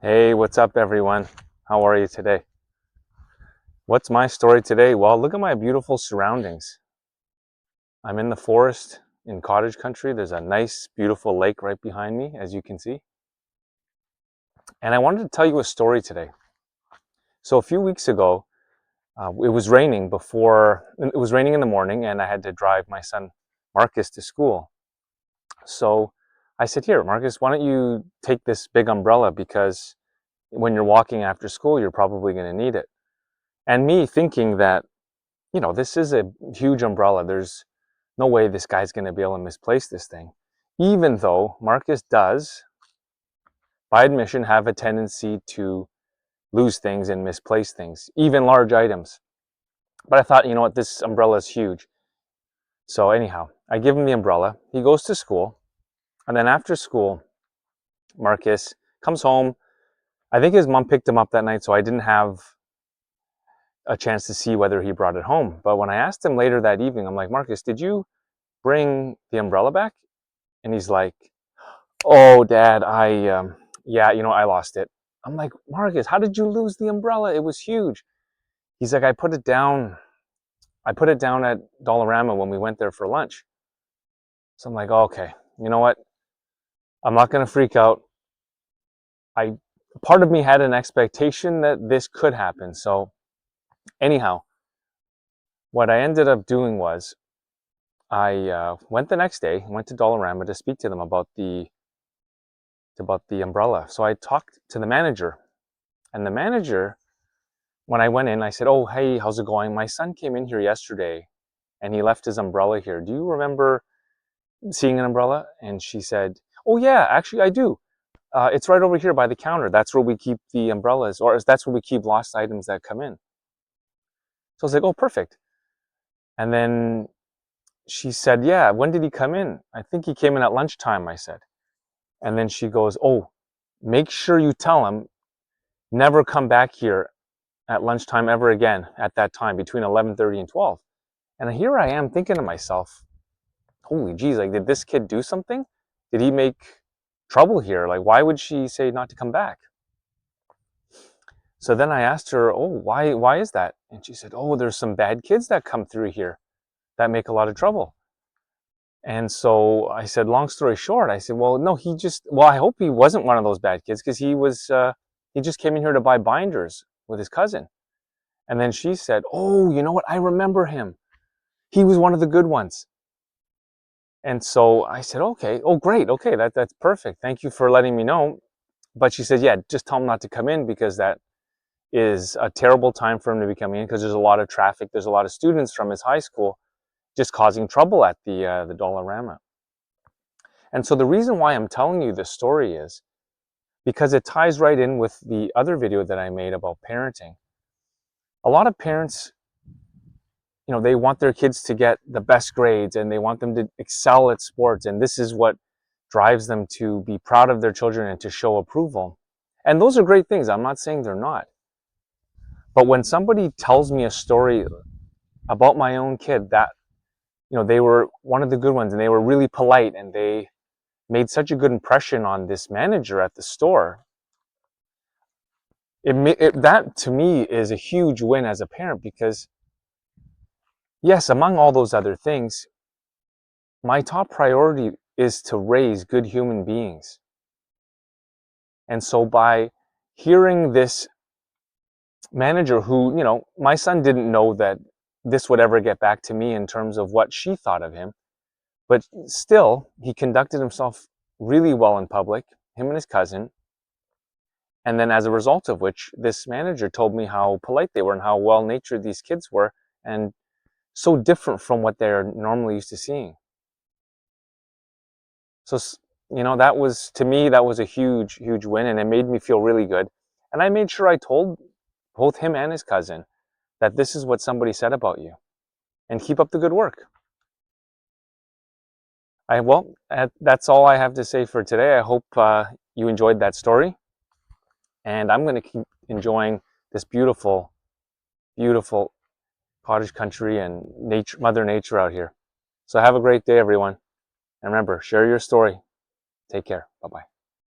Hey, what's up, everyone? How are you today? What's my story today? Well, look at my beautiful surroundings. I'm in the forest in cottage country. There's a nice, beautiful lake right behind me, as you can see. And I wanted to tell you a story today. So, a few weeks ago, it was raining it was raining in the morning, and I had to drive my son Marcus to school. So, I said, Here, Marcus, why don't you take this big umbrella because when you're walking after school, you're probably going to need it. And me thinking that this is a huge umbrella. There's no way this guy's going to be able to misplace this thing. Even though Marcus does, by admission, have a tendency to lose things and misplace things, even large items. But I thought, you know what, this umbrella is huge. So, anyhow, I give him the umbrella. He goes to school. And then after school, Marcus comes home. I think his mom picked him up that night, so I didn't have a chance to see whether he brought it home. But when I asked him later that evening, I'm like, Marcus, did you bring the umbrella back? And he's like, oh, Dad, yeah, I lost it. I'm like, Marcus, how did you lose the umbrella? It was huge. He's like, I put it down at Dollarama when we went there for lunch. So I'm like, oh, okay, you know what? I'm not going to freak out. Part of me had an expectation that this could happen. So anyhow, what I ended up doing was I went the next day, went to Dollarama to speak to them about the umbrella. So I talked to the manager, and the manager, when I went in, I said, "Oh, hey, how's it going? My son came in here yesterday, and he left his umbrella here. Do you remember seeing an umbrella?" And she said, "Oh yeah, actually I do. It's right over here by the counter. That's where we keep the umbrellas, or that's where we keep lost items that come in." So I was like, "Oh, perfect." And then she said, "Yeah, when did he come in?" "I think he came in at lunchtime," I said. And then she goes, "Oh, make sure you tell him never come back here at lunchtime ever again at that time between 11:30 and 12." And here I am thinking to myself, holy geez, like, did this kid do something? Did he make trouble here? Like, why would she say not to come back? So then I asked her, oh, why is that? And she said, oh, there's some bad kids that come through here that make a lot of trouble. And so I said, long story short, I said, well, no, I hope he wasn't one of those bad kids because he just came in here to buy binders with his cousin. And then she said, oh, you know what? I remember him. He was one of the good ones. And so I said, okay, oh, great. Okay, that's perfect. Thank you for letting me know. But she said, yeah, just tell him not to come in because that is a terrible time for him to be coming in because there's a lot of traffic. There's a lot of students from his high school just causing trouble at the Dollarama. And so the reason why I'm telling you this story is because it ties right in with the other video that I made about parenting. A lot of parents, they want their kids to get the best grades and they want them to excel at sports. And this is what drives them to be proud of their children and to show approval. And those are great things. I'm not saying they're not. But when somebody tells me a story about my own kid that, they were one of the good ones and they were really polite and they made such a good impression on this manager at the store, that to me is a huge win as a parent because, yes, among all those other things, my top priority is to raise good human beings. And so by hearing this manager who, my son didn't know that this would ever get back to me in terms of what she thought of him, but still, he conducted himself really well in public, him and his cousin. And then as a result of which, this manager told me how polite they were and how well-natured these kids were and so different from what they're normally used to seeing. So, that was, to me, that was a huge, huge win and it made me feel really good. And I made sure I told both him and his cousin that this is what somebody said about you and keep up the good work. That's all I have to say for today. I hope you enjoyed that story. And I'm going to keep enjoying this beautiful, beautiful cottage country and nature, Mother Nature out here. So have a great day, everyone. And remember, share your story. Take care. Bye-bye.